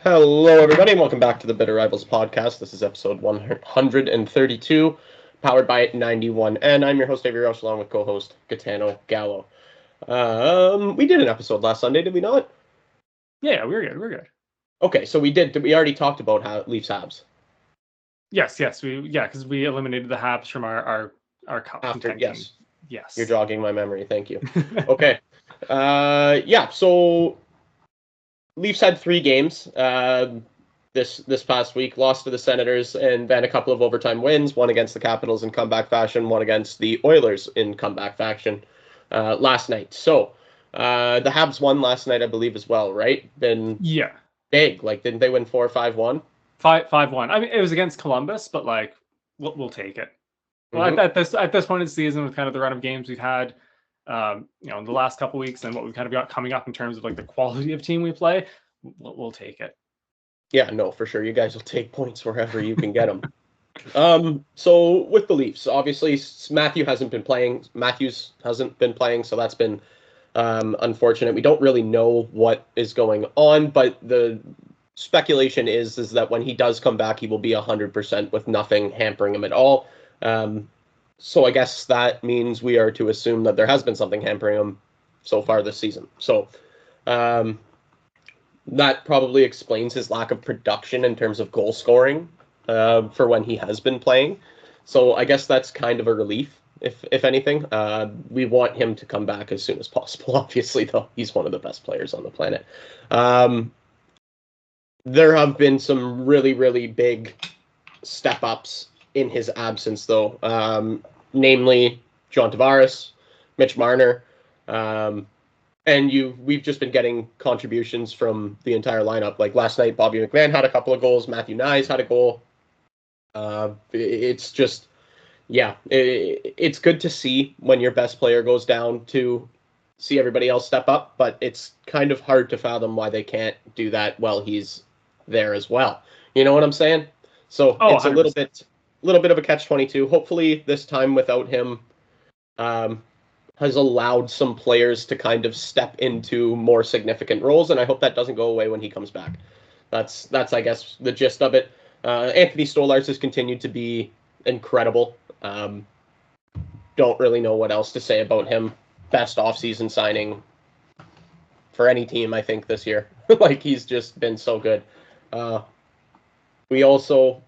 Hello, everybody, and welcome back to the Bitter Rivals podcast. This is episode 132, powered by 91, and I'm your host, Avery, along with co-host Gitano Gallo. We did an episode last Sunday, did we not? Yeah, we're good. Okay, so we did. We already talked about how Leafs Habs. Yes, because we eliminated the Habs from our cup contention. Yes. You're jogging my memory. Thank you. Okay. So Leafs had 3 games this past week, lost to the Senators, and then a couple of overtime wins, one against the Capitals in comeback fashion, one against the Oilers in comeback fashion last night. So the Habs won last night, I believe, as well, right? Then big. Didn't they win 4-5-1? 5-1. I mean, it was against Columbus, but we'll take it. Well, at this point in the season, with kind of the run of games we've had, in the last couple of weeks, and what we've kind of got coming up in terms of the quality of team we play, we'll take it. Yeah, no, for sure. You guys will take points wherever you can get them. So with the Leafs, obviously Matthews hasn't been playing, so that's been unfortunate. We don't really know what is going on, but the speculation is that when he does come back, he will be 100% with nothing hampering him at all. So I guess that means we are to assume that there has been something hampering him so far this season. So that probably explains his lack of production in terms of goal scoring for when he has been playing. So I guess that's kind of a relief, if anything. We want him to come back as soon as possible, obviously, though. He's one of the best players on the planet. There have been some really, really big step-ups in his absence, though. Namely, John Tavares, Mitch Marner, and we've just been getting contributions from the entire lineup. Like last night, Bobby McMahon had a couple of goals. Matthew Nyes had a goal. It's just, it's good to see when your best player goes down to see everybody else step up, but it's kind of hard to fathom why they can't do that while he's there as well. You know what I'm saying? So it's 100%. a little bit of a catch-22. Hopefully this time without him has allowed some players to kind of step into more significant roles, and I hope that doesn't go away when he comes back. That's I guess, the gist of it. Anthony Stolarz has continued to be incredible. Don't really know what else to say about him. Best offseason signing for any team, I think, this year. He's just been so good. We also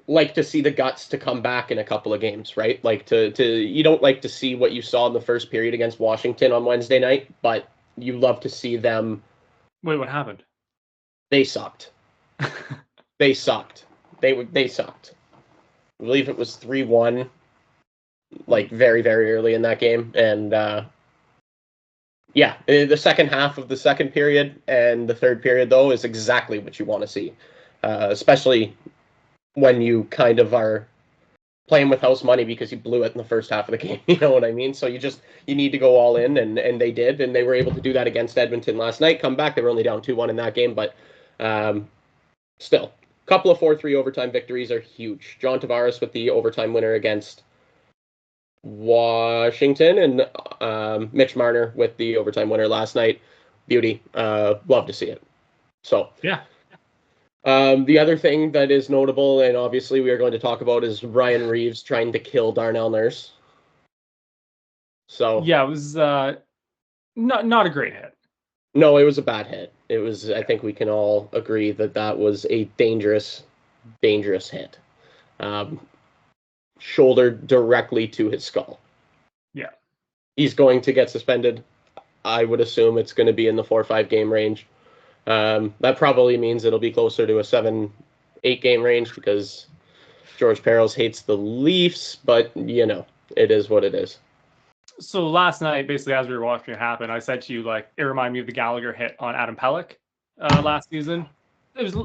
like to see the guts to come back in a couple of games, right? You don't like to see what you saw in the first period against Washington on Wednesday night, but you love to see them. Wait, what happened? They sucked. They sucked. They sucked. I believe it was 3-1, very, very early in that game. And the second half of the second period and the third period, though, is exactly what you want to see, especially when you kind of are playing with house money because you blew it in the first half of the game. You know what I mean? So you need to go all in, and they did, and they were able to do that against Edmonton last night. Come back, they were only down 2-1 in that game, but still, a couple of 4-3 overtime victories are huge. John Tavares with the overtime winner against Washington, and Mitch Marner with the overtime winner last night. Beauty. Love to see it. So yeah. The other thing that is notable, and obviously we are going to talk about, is Ryan Reaves trying to kill Darnell Nurse. So yeah, it was not a great hit. No, it was a bad hit. It was. I think we can all agree that was a dangerous hit. Shoulder directly to his skull. Yeah. He's going to get suspended. I would assume it's going to be in the 4 or 5 game range. That probably means it'll be closer to a 7-8 game range because George Peros hates the Leafs, but it is what it is. So last night, basically, as we were watching it happen, I said to you, it reminded me of the Gallagher hit on Adam Pelech last season. It was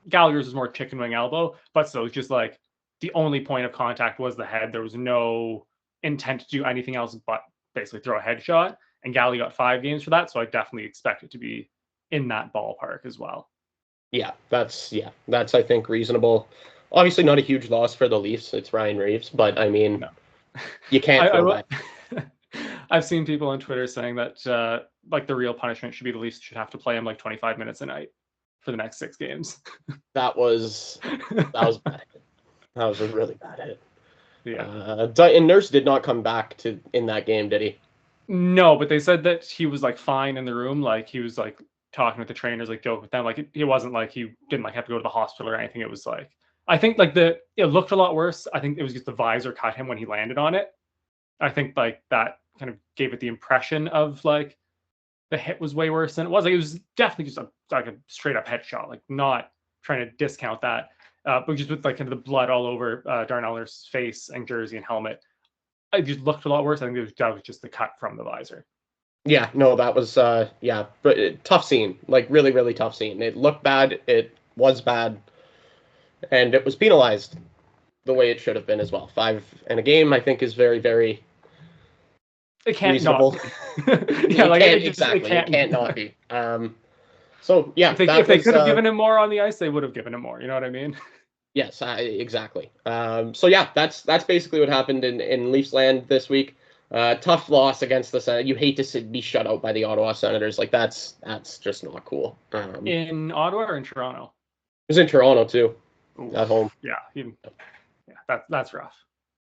Gallagher's was more chicken wing elbow, but still, it's just the only point of contact was the head. There was no intent to do anything else but basically throw a headshot, and Gallagher got 5 games for that, so I definitely expect it to be in that ballpark as well. Yeah, that's I think reasonable. Obviously not a huge loss for the Leafs. It's Ryan Reaves, but I mean, no. You can't throw that. I've seen people on Twitter saying that the real punishment should be the Leafs should have to play him 25 minutes a night for the next 6 games. That was a bad hit. That was a really bad hit. Yeah. And Nurse did not come back in that game, did he? No, but they said that he was like fine in the room. Like he was like talking with the trainers, like joking with them. Like it wasn't like he didn't like have to go to the hospital or anything. It was like, I think like it looked a lot worse. I think it was just the visor cut him when he landed on it. I think like that kind of gave it the impression of like the hit was way worse than it was. Like it was definitely just like a straight up headshot. Like not trying to discount that, but just with like kind of the blood all over Darnell Nurse's face and jersey and helmet. It just looked a lot worse. I think that was just the cut from the visor. Yeah, no, that was but tough scene. Like really, really tough scene. It looked bad. It was bad, and it was penalized the way it should have been as well. 5 in a game, I think, is very, very it can't reasonable. Not. Yeah, like it can't not be. So yeah, if they could have given him more on the ice, they would have given him more. You know what I mean? Yes, exactly. So yeah, that's basically what happened in Leafs land this week. Tough loss against the Senators. You hate to be shut out by the Ottawa Senators. Like that's just not cool. In Ottawa or in Toronto? It was in Toronto too, at home. Yeah, that's rough.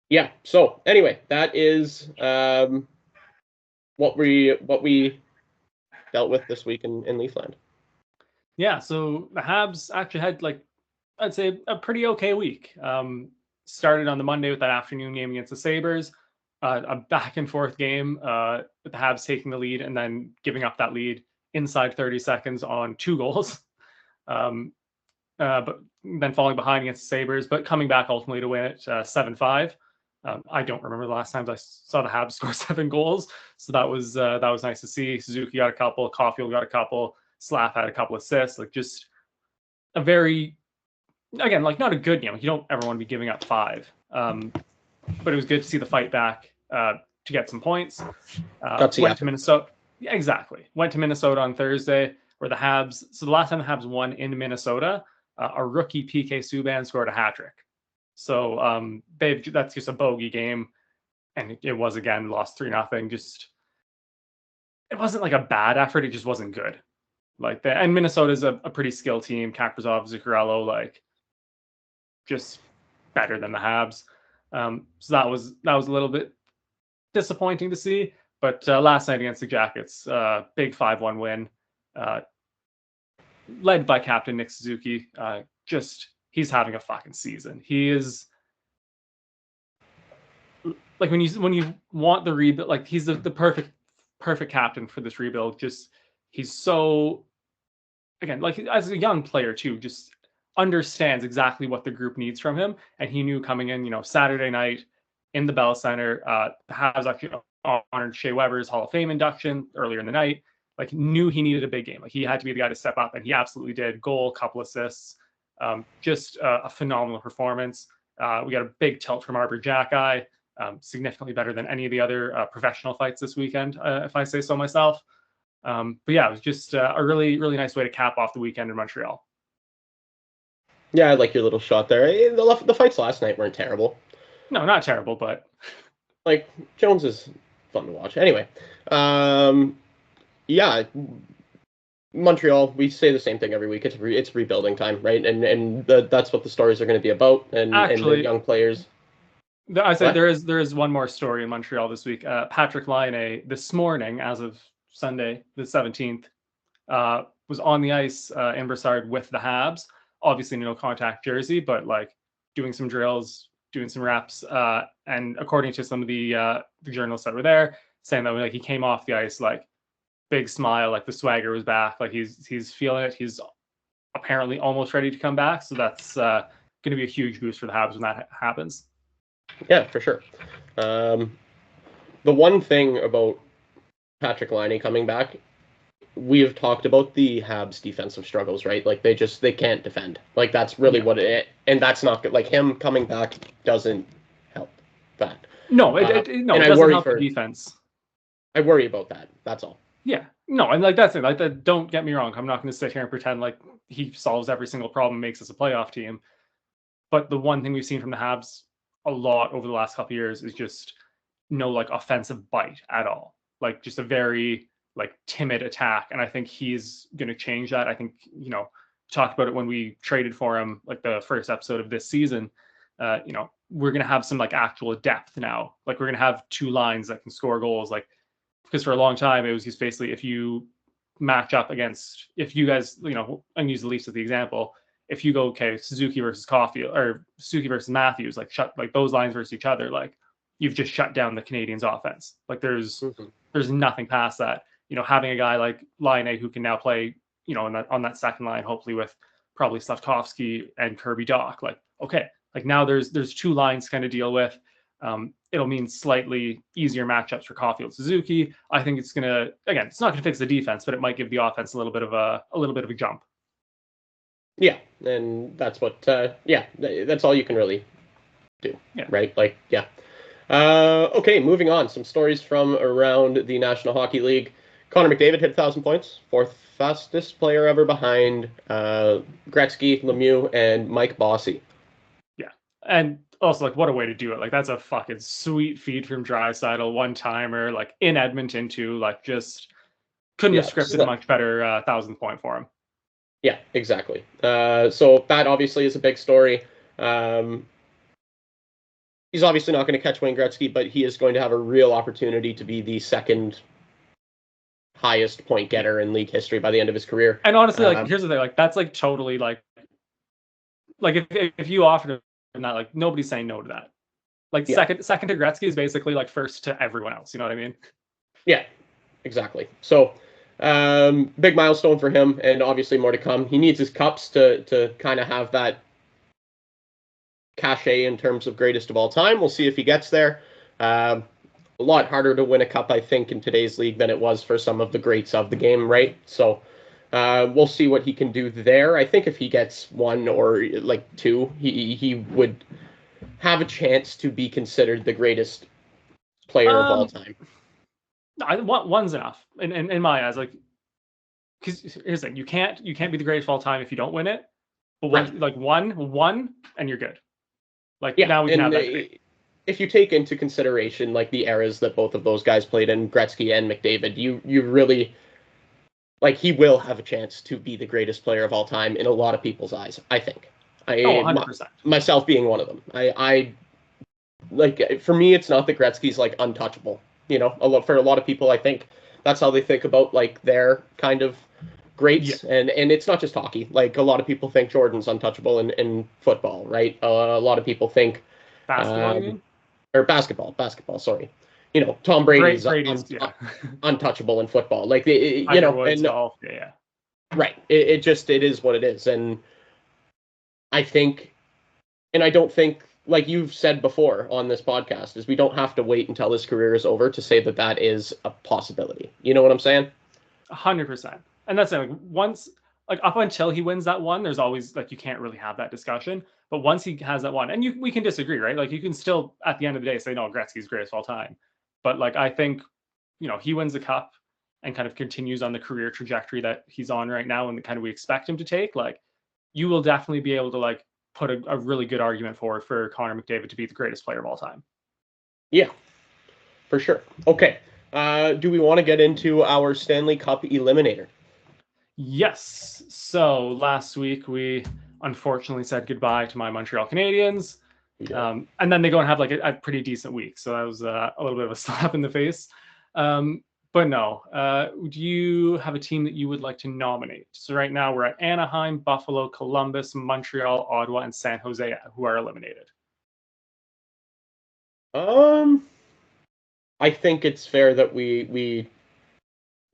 Yeah. So anyway, that is what we dealt with this week in Leafland. Yeah. So the Habs actually had like, I'd say, a pretty okay week. Started on the Monday with that afternoon game against the Sabres, a back and forth game with the Habs taking the lead and then giving up that lead inside 30 seconds on 2 goals. But then falling behind against the Sabres, but coming back ultimately to win it 7-5. I don't remember the last time I saw the Habs score 7 goals, so that was nice to see. Suzuki got a couple, Caulfield got a couple, Slav had a couple assists. Like just a very, again, like not a good game. Like you don't ever want to be giving up 5, but it was good to see the fight back to get some points. Went to Minnesota. Yeah, exactly. Went to Minnesota on Thursday, where the Habs. So the last time the Habs won in Minnesota, a rookie PK Subban scored a hat trick. So that's just a bogey game, and it was again lost 3-0. Just it wasn't like a bad effort. It just wasn't good. Like that, and Minnesota's a pretty skilled team. Kaprizov, Zuccarello, like just better than the Habs. So that was a little bit disappointing to see. But last night against the Jackets, big 5-1 win, led by captain Nick Suzuki. Just he's having a fucking season. He is like when you want the rebuild, like he's the perfect captain for this rebuild. Just he's so, again, like as a young player too, just understands exactly what the group needs from him. And he knew coming in, Saturday night in the Bell Center, the Habs actually honored Shea Weber's Hall of Fame induction earlier in the night. Like knew he needed a big game. Like he had to be the guy to step up, and he absolutely did. Goal, couple assists, just a phenomenal performance. We got a big tilt from Arbor Jackeye, significantly better than any of the other professional fights this weekend, if I say so myself. But yeah, it was just a really, really nice way to cap off the weekend in Montreal. Yeah, I like your little shot there. The fights last night weren't terrible. No, not terrible, but like Jones is fun to watch. Anyway, yeah, Montreal. We say the same thing every week. It's rebuilding time, right? And that's what the stories are going to be about. And the young players. I said there is one more story in Montreal this week. Patrick Laine this morning, as of Sunday the 17th, was on the ice in Brassard with the Habs. Obviously, no contact jersey, but like doing some drills, doing some reps, and according to some of the journalists that were there, saying that like he came off the ice like big smile, like the swagger was back, like he's feeling it. He's apparently almost ready to come back, so that's going to be a huge boost for the Habs when that happens. Yeah, for sure. The one thing about Patrick Laine coming back, we have talked about the Habs' defensive struggles, right? Like they can't defend. Like that's really what it, and that's not good. Like him coming back doesn't help that. No, it doesn't help the defense. I worry about that. That's all. Yeah, no, and like that's it. Like that. Don't get me wrong. I'm not going to sit here and pretend like he solves every single problem, makes us a playoff team. But the one thing we've seen from the Habs a lot over the last couple of years is just no like offensive bite at all. Like just a very like timid attack, and I think he's going to change that. I think talked about it when we traded for him, like the first episode of this season. We're going to have some like actual depth now. Like we're going to have two lines that can score goals. Like, because for a long time it was just basically if you match up against, if you guys, and use the Leafs as the example, if you go, okay, Suzuki versus Caulfield or Suzuki versus Matthews, like shut like those lines versus each other, like you've just shut down the Canadians' offense. Like there's nothing past that. Having a guy like Laine who can now play, on that second line, hopefully with probably Slavkovsky and Kirby Dach. Like, okay, like now there's two lines to kind of deal with. It'll mean slightly easier matchups for Caulfield Suzuki. I think it's gonna, again, it's not gonna fix the defense, but it might give the offense a little bit of a jump. Yeah, and that's what. That's all you can really do, right? Like, yeah. Okay, moving on. Some stories from around the National Hockey League. Connor McDavid hit 1,000 points, fourth fastest player ever behind Gretzky, Lemieux, and Mike Bossy. Yeah, and also, like, what a way to do it. Like, that's a fucking sweet feed from Draisaitl, one-timer, like, in Edmonton, too. Like, just couldn't have scripted a much better 1,000th point for him. Yeah, exactly. So that obviously is a big story. He's obviously not going to catch Wayne Gretzky, but he is going to have a real opportunity to be the second highest point getter in league history by the end of his career. And honestly, like, here's the thing, like, that's like totally like if you offered him that, like, nobody's saying no to that. Like, second to Gretzky is basically like first to everyone else. You know what I mean? Yeah, exactly. So big milestone for him, and obviously more to come. He needs his cups to kind of have that cachet in terms of greatest of all time. We'll see if he gets there. A lot harder to win a cup, I think, in today's league than it was for some of the greats of the game, right? So we'll see what he can do there. I think if he gets one or like two, he would have a chance to be considered the greatest player of all time. One's enough in my eyes. Like, because here's the thing, you can't be the greatest of all time if you don't win it. But one, and you're good. Like, now we can have that. If you take into consideration like the eras that both of those guys played in, Gretzky and McDavid, you really, like, he will have a chance to be the greatest player of all time in a lot of people's eyes, I think. 100%. Myself being one of them. I like, for me, it's not that Gretzky's like untouchable. For a lot of people, I think that's how they think about like their kind of greats. Yeah. And it's not just hockey. Like, a lot of people think Jordan's untouchable in football, right? A lot of people think basketball, you mean? Or basketball, sorry. Tom Brady's untouchable in football. Like, golf, yeah. Right. It is what it is. And I think, and I don't think, like you've said before on this podcast, is we don't have to wait until his career is over to say that is a possibility. You know what I'm saying? 100%. And that's it. Like, once, like, up until he wins that one, there's always, like, you can't really have that discussion. But once he has that one, and we can disagree, right? Like, you can still, at the end of the day, say, no, Gretzky's greatest of all time. But, like, I think, he wins the cup and kind of continues on the career trajectory that he's on right now and the kind of we expect him to take. Like, you will definitely be able to, like, put a really good argument forward for Connor McDavid to be the greatest player of all time. Yeah, for sure. Okay. Do we want to get into our Stanley Cup Eliminator? Yes. So last week we unfortunately said goodbye to my Montreal Canadiens. Yeah. And then they go and have like a pretty decent week. So that was a little bit of a slap in the face. But no, do you have a team that you would like to nominate? So right now we're at Anaheim, Buffalo, Columbus, Montreal, Ottawa, and San Jose, who are eliminated. I think it's fair that we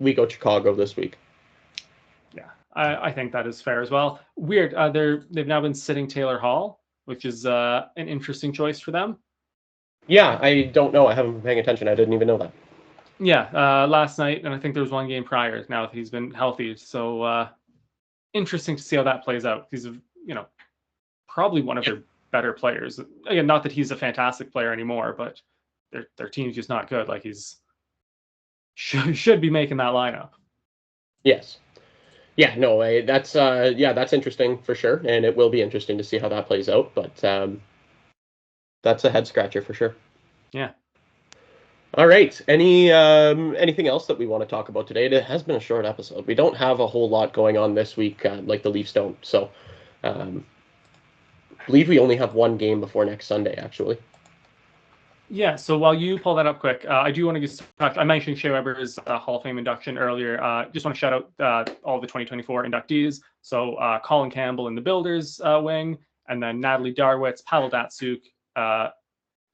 go Chicago this week. Yeah, I think that is fair as well. Weird. They've now been sitting Taylor Hall, which is an interesting choice for them. Yeah, I don't know. I haven't been paying attention. I didn't even know that. Yeah, last night, and I think there was one game prior now that he's been healthy. So interesting to see how that plays out. He's, probably one of their better players. Again, not that he's a fantastic player anymore, but their team's just not good. Like, he's should be making that lineup. Yes. Yeah, no, that's interesting for sure, and it will be interesting to see how that plays out. But that's a head scratcher for sure. Yeah. All right. Anything else that we want to talk about today? It has been a short episode. We don't have a whole lot going on this week, like the Leafs don't. So, I believe we only have one game before next Sunday, actually. Yeah, so while you pull that up quick, I do want to just talk. I mentioned Shea Weber's Hall of Fame induction earlier. Just want to shout out all the 2024 inductees. So Colin Campbell in the Builders wing, and then Natalie Darwitz, Pavel Datsuk,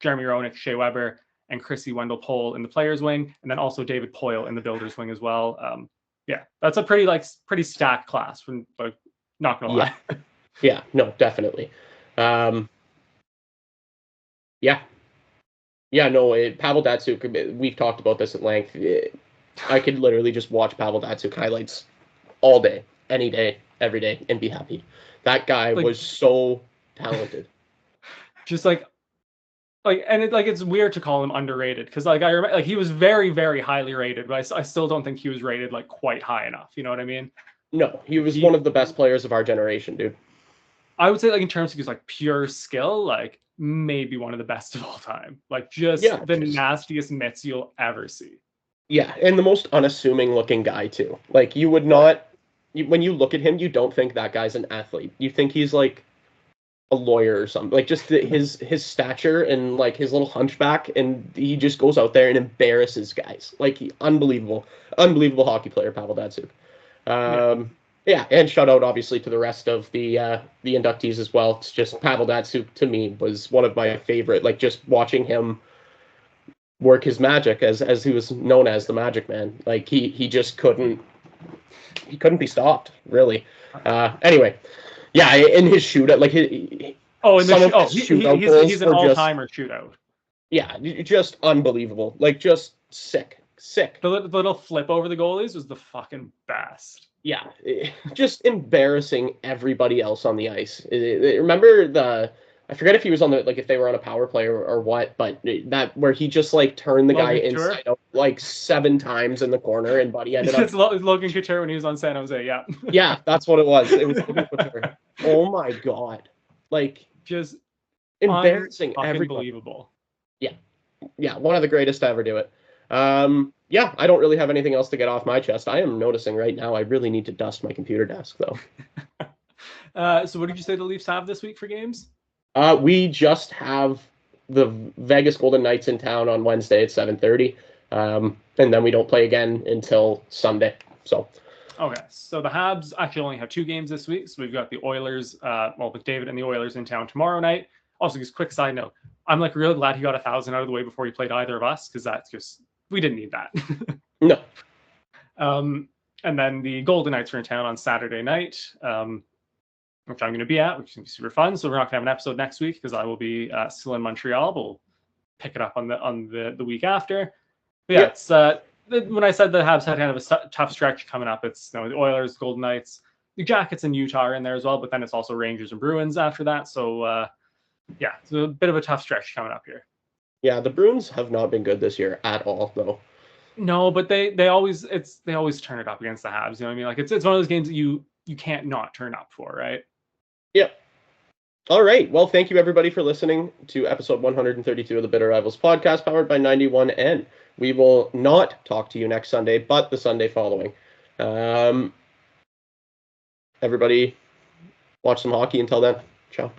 Jeremy Roenick, Shea Weber, and Chrissy Wendell-Pole in the Players wing, and then also David Poyle in the Builders wing as well. Yeah, that's a pretty stacked class. From not gonna lie. Yeah, no, definitely. Yeah. Yeah, no, Pavel Datsuk, we've talked about this at length. I could literally just watch Pavel Datsuk highlights all day, any day, every day, and be happy. That guy was so talented. Just and it's weird to call him underrated because I remember he was very, very highly rated, but I still don't think he was rated quite high enough. You know what I mean? No, he was one of the best players of our generation, dude. I would say in terms of his pure skill, maybe one of the best of all time. The nastiest mitts you'll ever see. Yeah, and the most unassuming looking guy too. You would not, when you look at him, you don't think that guy's an athlete. You think he's a lawyer or something. Just his stature and his little hunchback, and he just goes out there and embarrasses guys. Unbelievable hockey player, Pavel Datsuk. Yeah, and shout out obviously to the rest of the inductees as well. It's just Pavel Datsuk to me was one of my favorite. Just watching him work his magic as he was known as the Magic Man. He just couldn't be stopped really. Anyway, yeah, in his shootout, he's an all-timer shootout. Yeah, just unbelievable. Just sick. The little flip over the goalies was the fucking best. Yeah, just embarrassing everybody else on the ice. Remember I forget if he was on if they were on a power play or what, but that where he just turned the guy inside out 7 times in the corner, and Buddy ended up. It's Logan Couture when he was on San Jose. Yeah. Yeah, that's what it was. It was Logan Couture. Oh my god, just embarrassing. Unbelievable. Yeah, one of the greatest to ever do it. Yeah, I don't really have anything else to get off my chest. I am noticing right now I really need to dust my computer desk, though. So what did you say the Leafs have this week for games? We just have the Vegas Golden Knights in town on Wednesday at 7:30, and then we don't play again until Sunday. So. Okay, so the Habs actually only have 2 games this week. So we've got the Oilers, McDavid and the Oilers in town tomorrow night. Also, just quick side note, I'm really glad he got 1,000 out of the way before he played either of us, because that's just, we didn't need that. No. And then the Golden Knights are in town on Saturday night, which I'm going to be at, which is going to be super fun. So we're not going to have an episode next week because I will be still in Montreal. We'll pick it up on the week after. But yeah, it's when I said the Habs had kind of a tough stretch coming up, it's the Oilers, Golden Knights, the Jackets, and Utah are in there as well. But then it's also Rangers and Bruins after that. So yeah, it's a bit of a tough stretch coming up here. Yeah, the Bruins have not been good this year at all, though. No, but they always turn it up against the Habs. You know what I mean? It's one of those games that you can't not turn up for, right? Yep. All right. Well, thank you everybody for listening to episode 132 of the Bitter Rivals podcast, powered by 91N. We will not talk to you next Sunday, but the Sunday following. Everybody, watch some hockey until then. Ciao.